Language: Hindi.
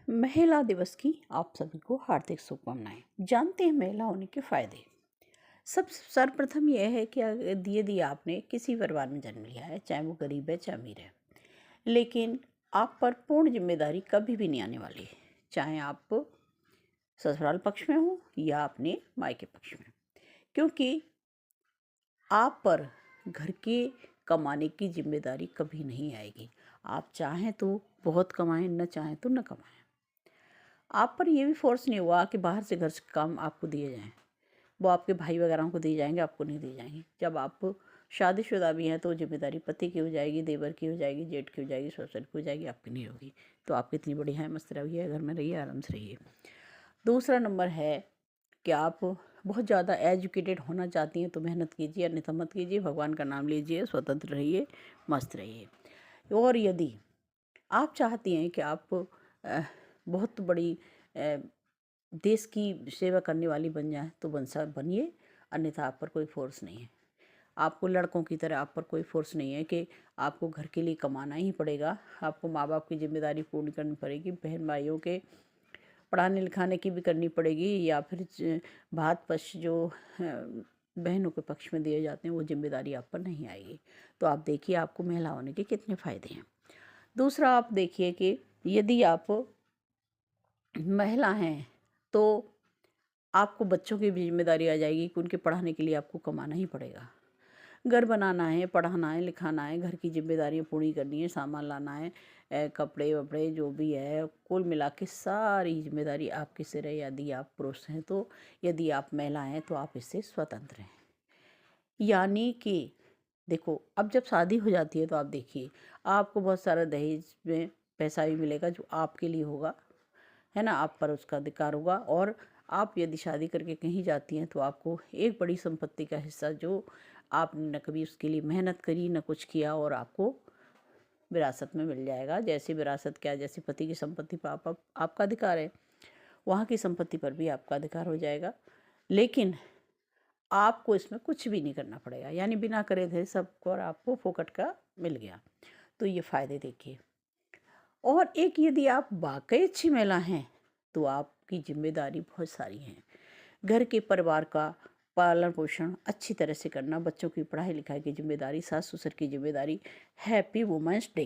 महिला दिवस की आप सभी को हार्दिक शुभकामनाएं। जानते हैं महिला होने के फायदे। सब सर्वप्रथम यह है कि यदि आपने किसी परिवार में जन्म लिया है, चाहे वो गरीब है चाहे अमीर है, लेकिन आप पर पूर्ण जिम्मेदारी कभी भी नहीं आने वाली है, चाहे आप ससुराल पक्ष में हो या अपने मायके पक्ष में, क्योंकि आप पर घर के कमाने की जिम्मेदारी कभी नहीं आएगी। आप चाहें तो बहुत कमाएं, न चाहें तो न कमाएं। आप पर ये भी फोर्स नहीं हुआ कि बाहर से घर से काम आपको दिए जाएं। वो आपके भाई वगैरह को दिए जाएंगे, आपको नहीं दिए जाएंगे। जब आप शादीशुदा भी हैं तो जिम्मेदारी पति की हो जाएगी, देवर की हो जाएगी, जेठ की हो जाएगी, ससुर की हो जाएगी, आपकी नहीं होगी। तो आप कितनी बड़ी हैं, मस्त रहिए, घर में रहिए, आराम से रहिए। दूसरा नंबर है कि आप बहुत ज़्यादा एजुकेटेड होना चाहती हैं तो मेहनत कीजिए, अन्यथा मत कीजिए। भगवान का नाम लीजिए, स्वतंत्र रहिए, मस्त रहिए। और यदि आप चाहती हैं कि आप बहुत बड़ी देश की सेवा करने वाली बन जाए तो बनिए, अन्यथा आप पर कोई फोर्स नहीं है। आपको लड़कों की तरह आप पर कोई फोर्स नहीं है कि आपको घर के लिए कमाना ही पड़ेगा। आपको माँ बाप की जिम्मेदारी पूर्ण करनी पड़ेगी, बहन भाइयों के पढ़ाने लिखाने की भी करनी पड़ेगी, या फिर भात पक्ष जो बहनों के पक्ष में दिए जाते हैं वो जिम्मेदारी आप पर नहीं आएगी। तो आप देखिए आपको महिला होने के कितने फ़ायदे हैं। दूसरा आप देखिए कि यदि आप महिला हैं तो आपको बच्चों की भी जिम्मेदारी आ जाएगी कि उनके पढ़ाने के लिए आपको कमाना ही पड़ेगा। घर बनाना है, पढ़ाना है, लिखाना है, घर की जिम्मेदारियां पूरी करनी है, सामान लाना है, कपड़े वपड़े जो भी है, कुल मिला के सारी जिम्मेदारी आपके सिर है। यदि आप पुरुष हैं तो, यदि आप महिला हैं तो आप इससे स्वतंत्र हैं। यानी कि देखो, अब जब शादी हो जाती है तो आप देखिए आपको बहुत सारा दहेज में पैसा भी मिलेगा जो आपके लिए होगा, है ना, आप पर उसका अधिकार होगा। और आप यदि शादी करके कहीं जाती हैं तो आपको एक बड़ी संपत्ति का हिस्सा जो आपने न कभी उसके लिए मेहनत करी न कुछ किया, और आपको विरासत में मिल जाएगा। जैसे विरासत क्या, जैसे पति की संपत्ति पर आपका अधिकार है, वहाँ की संपत्ति पर भी आपका अधिकार हो जाएगा। लेकिन आपको इसमें कुछ भी नहीं करना पड़ेगा, यानी बिना करे थे सबको और आपको फोकट का मिल गया। तो ये फ़ायदे देखिए। और एक, यदि आप वाकई अच्छी महिला हैं तो आपकी जिम्मेदारी बहुत सारी हैं। घर के परिवार का पालन पोषण अच्छी तरह से करना, बच्चों की पढ़ाई लिखाई की जिम्मेदारी, सास ससुर की जिम्मेदारी। Happy women's day.